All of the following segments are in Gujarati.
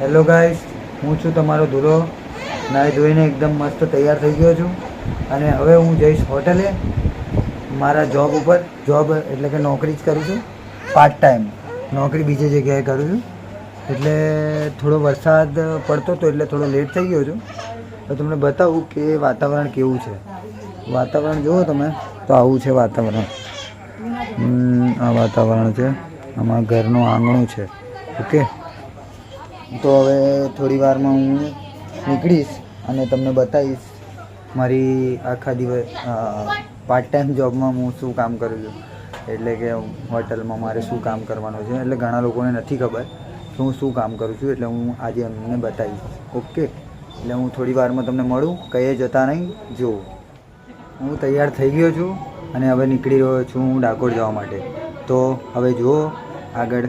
હેલો ગાઈસ, હું છું તમારો ધુરો. નાહી ધોઈને એકદમ મસ્ત તૈયાર થઈ ગયો છું અને હવે હું જઈશ હોટલે મારા જોબ ઉપર. જોબ એટલે કે નોકરી જ કરું છું, પાર્ટ ટાઈમ નોકરી બીજી જગ્યાએ કરું છું. એટલે થોડો વરસાદ પડતો હતો એટલે થોડો લેટ થઈ ગયો છું. તો તમને બતાવું કે વાતાવરણ કેવું છે. વાતાવરણ જુઓ તમે તો આવું છે વાતાવરણ. આ વાતાવરણ છે, આમાં ઘરનું આંગણું છે. ઓકે, તો હવે થોડી વારમાં હું નીકળીશ અને તમને બતાવીશ મારી આખા દિવસ પાર્ટ ટાઈમ જોબમાં હું શું કામ કરું છું. એટલે કે હોટલમાં મારે શું કામ કરવાનું છે. એટલે ઘણા લોકોને નથી ખબર કે હું શું કામ કરું છું, એટલે હું આજે એમને બતાવીશ. ઓકે, એટલે હું થોડી વારમાં તમને મળું, કંઈ જતા નહીં. જો હું તૈયાર થઈ ગયો છું અને હવે નીકળી રહ્યો છું હું ડાકોર જવા માટે. તો હવે જુઓ આગળ.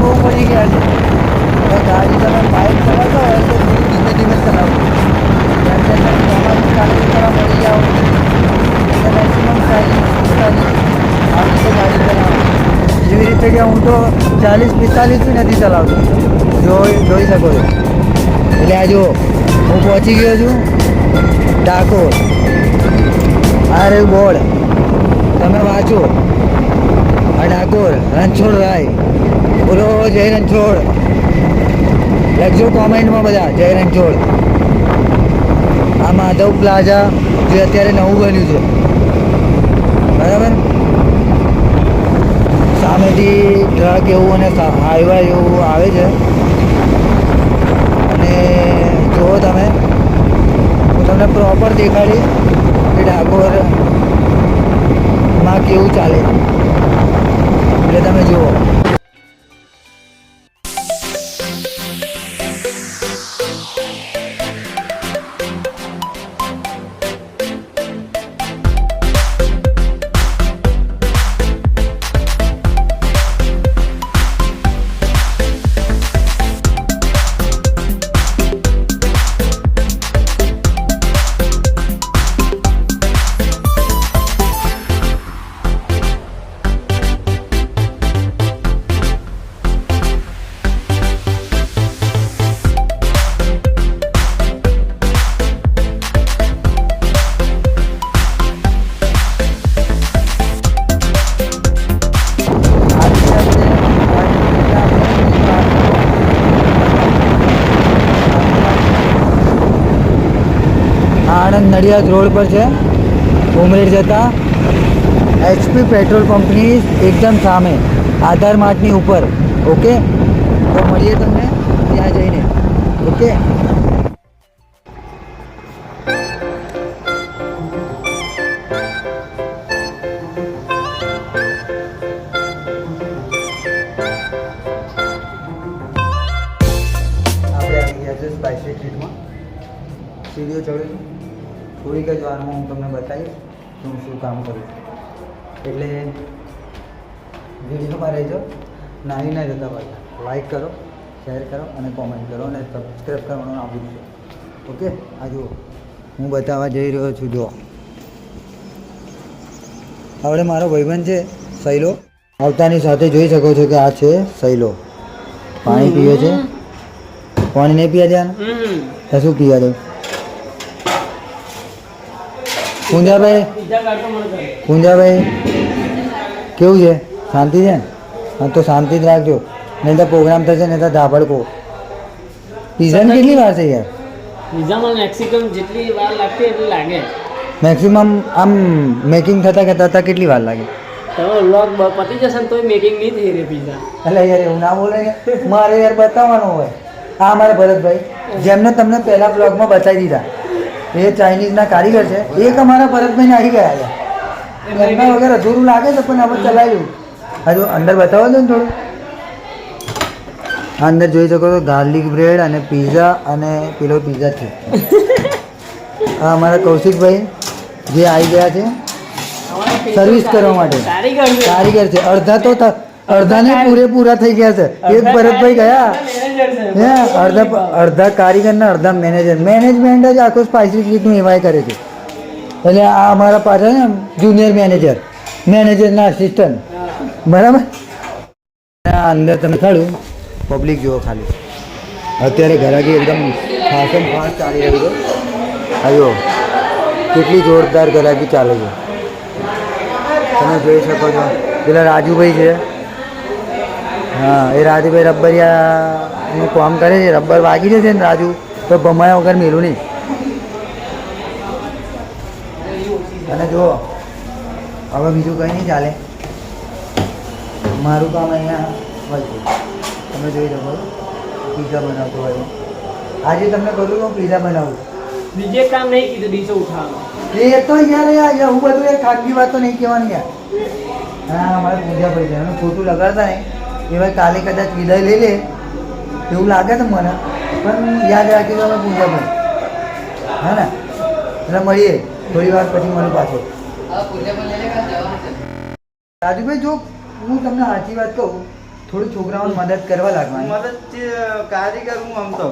બહુ પડી ગયા છે. ગાડી તમે બાઇક ચલાવતા હોય તો ધીમે ધીમે ચલાવો. જેમ કે તમે ચોમાસું ચાલુ કરવા પડી જાઓ એટલે મેક્સિમમ 40-45 આવી રીતે ગાડી ચલાવો. એવી રીતે કે હું તો 40-45 બી નથી ચલાવતો. જોઈ શકો છો. એટલે આ જુઓ હું પહોંચી ગયો છું ડાકોર. આ રહ્યું બોર્ડ, તમે વાંચો. આ ડાકોર રણછોડ રાય. બોલો જય રણછોડ. લખજો કોમેન્ટમાં બધા જય રણછોડ. આ માધવ પ્લાઝા જે અત્યારે નવું બન્યું છે, બરાબર. સામેથી ટ્રક એવું અને હાઈવે એવું આવે છે. અને જુઓ તમે, હું તમને પ્રોપર દેખાડીશ કે ડાકોરમાં કેવું ચાલે, એટલે તમે જુઓ. આણંદ નડિયાદ રોડ પર છે, ઉમરેઠ જતા HP પેટ્રોલ પંપની એકદમ સામે, આધાર માર્ટની ઉપર. ઓકે, તો મળીએ તમને ત્યાં જઈને. ઓકે, આપણે આવી ગયા છે સ્પાઇસી ટ્રીટમાં. સીડીઓ ચડું છું. થોડીક જ વારમાં હું તમને બતાવીશ કે હું શું કામ કરું છું. એટલે વિડીયોમાં રહેજો. નાહી ના જતા પાછા લાઈક કરો, શેર કરો અને કોમેન્ટ કરો અને સબસ્ક્રાઈબ કરવાનું ના ભૂલશો. ઓકે, આ જુઓ હું બતાવવા જઈ રહ્યો છું. જો આપણે મારો ભાઈબંધ છે સૈલો, આવતાની સાથે જોઈ શકો છો કે આ છે સૈલો. પાણી પીવે છે. પાણી નહીં પીવા દેવાનું તો શું પીવા દઉં? પૂંજાભાઈ કેવું છે? શાંતિ છે ને? હા, તો શાંતિ જ રાખજો, નહીં તો પ્રોગ્રામ થશે નહીં તો ધાબડકો. પીઝાની કેટલી વાર છે યાર? પીઝામાં મેક્સિકમ જેટલી વાર લાગતી એટલી લાગે. મેક્સિમમ આમ મેકિંગ થતા કેટલી વાર લાગે? તમે વ્લોગ પતી જશે ને તોય મેકિંગ નહીં થઈ રહી પીઝા. એટલે યાર એવું ના બોલે કે મારે યાર બતાવવાનું હોય. આ અમારા ભરતભાઈ જેમને તમને પહેલા બ્લોગમાં બતાવી દીધા એ ચાઇનીઝના કારીગર છે. એક અમારા ભરતભાઈને આવી ગયા છે. એમના વગર અધૂરું લાગે છે પણ હવે ચલાવ્યું. હજુ અંદર બતાવો દો ને થોડું. આ અંદર જોઈ શકો છો ગાર્લિક બ્રેડ અને પીઝા અને પેલો પીઝા છે. આ અમારા કૌશિકભાઈ જે આવી ગયા છે સર્વિસ કરવા માટે. કારીગર છે. અડધાને પૂરેપૂરા થઈ ગયા છે. એક ભરતભાઈ ગયા હે અડધા કારીગર ને અડધા મેનેજમેન્ટ જ આખું સ્પાઇસી ચીઝનું એવાય કરે છે. એટલે આ અમારા પાછળ ને જુનિયર મેનેજરના આસિસ્ટન્ટ બરાબર. આ અંદર તમે ખાડું પબ્લિક જુઓ ખાલી. અત્યારે ઘરાકી એકદમ ફાસ્ટ ચાલી રહ્યું છે. આ જુઓ કેટલી જોરદાર ઘરાકી ચાલે છે તમે જોઈ શકો છો. પેલા રાજુભાઈ છે. હા એ રાજુભાઈ રબરિયાનું કામ કરે છે. રબર વાગી જશે ને રાજુ તો ભમાયા વગર મેલું નહીં. અને જુઓ હવે બીજું કંઈ નહીં ચાલે. મારું કામ અહીંયા હોય છે. તમે જોઈ શકો પીઝા બનાવતો હોય. આજે તમને કહું હું પીઝા બનાવું. બીજે કામ નહીં કીધું ડીશો ઉઠાવવાનું. એ તો યાર હું બધું એક ખાનગી વાત તો નહીં કહેવાની યાર. હા અમારે પૂજા પડી જાય ખોટું લગાડતા નહીં. એ ભાઈ કાલે કદાચ વિદાય લઈ લે એવું લાગે ને મને પણ યાદ રાખીશું અમે પૂજા પણ હા ને એટલે મળીએ થોડી વાર પછી મળું પાછો. રાજુભાઈ જો હું તમને સાચી વાત કહું થોડી છોકરાઓને મદદ કરવા લાગવાની. મદદ કારીગર હું આમ તો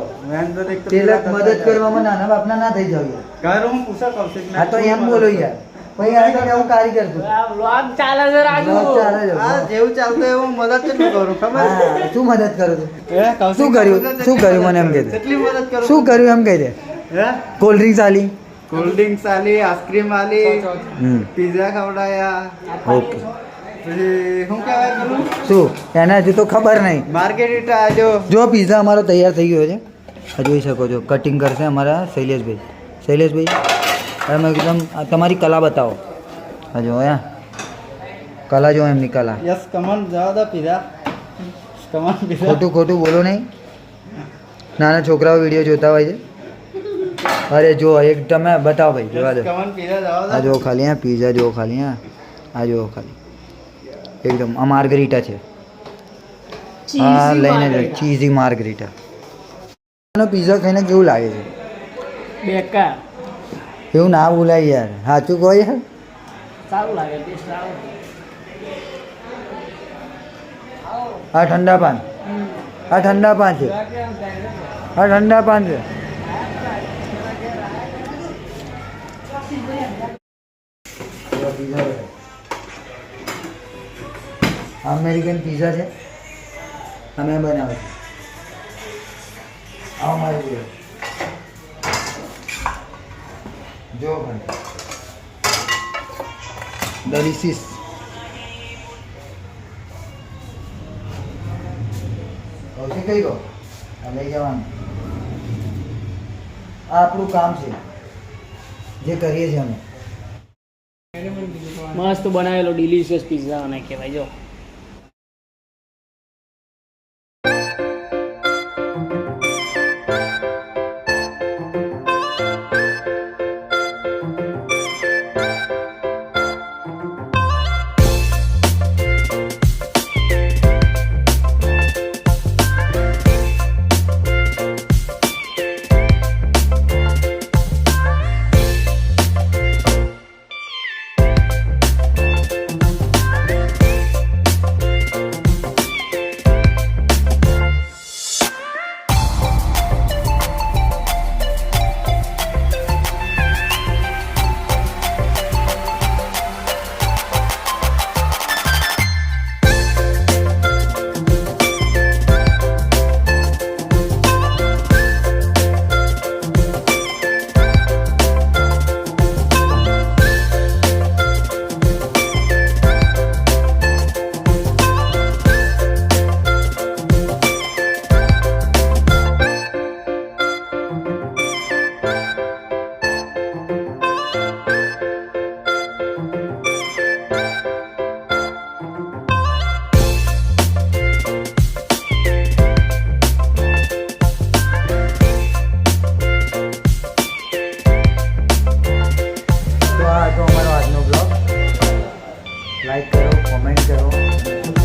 મદદ કરવામાં નાના બાપના ના થઈ જાવ યાર. ઘર હું પૂછા કૌશિક હા તો એમ બોલો યાર ભાઈ આ તો હું કારીગર છું. આ vlog ચાલે છે રાજુ. ચાલે છે. હા જેવું ચાલતું એવું મદદ કેટલું કરું ખબર હા શું મદદ કરો છો? હે કૌશિક શું કર્યું મને એમ કહી દે. કેટલી મદદ કરું શું કર્યું એમ કહી દે. હે કોલ્ડ ડ્રિંક્સ આલી કોલ્ડ ડ્રિંક્સ આલી આઈસ્ક્રીમ આલી પીઝા ખવડાયા ઓકે પછી શું કહેવાય પેલું શું એને હજુ તો ખબર નહીં. માર્કેટ આલ્યો જો પીઝા અમારો તૈયાર થઈ ગયો છે. આ જોઈ શકો છો કટિંગ કરશે અમારા શૈલેષભાઈ તમે એકદમ તમારી કલા બતાવો. હા જો કલા જો એમની કલા. યસ કમન જાવ દો પીઝા કમન પીઝા ખોટું બોલો નહીં. નાના છોકરાઓ વિડીયો જોતા હોય છે. અરે જો એક તમે બતાવો ભાઈ જોવા દો. કમન પીઝા જાવ આ જો ખાલી હા પીઝા જો ખાલી આ જો ખાલી એકદમ આ માર્ગરીટા છે. હા લઈને જો ચીઝી માર્ગરીટા. પીઝા ખાઈને કેવું લાગે છે? બેકાર. એવું ના બોલાય યાર સાચું કહો યાર. સારું લાગે ટેસ્ટ સારો. આ ઠંડા પાન છે. આ ઠંડા પાન છે. અમેરિકન પીઝા છે અમે બનાવે છે. આવો મારી જોડે જો ભાઈ ડેલિશિયસ. ઓકે કઈ ગયો લઈ જવાનું. આ આપણું કામ છે જે કરીએ છીએ અમે. મસ્ત બનાવેલો ડિલિશિયસ પિઝા અને કહેવાય જો. લાઈક કરો, કોમેન્ટ કરો,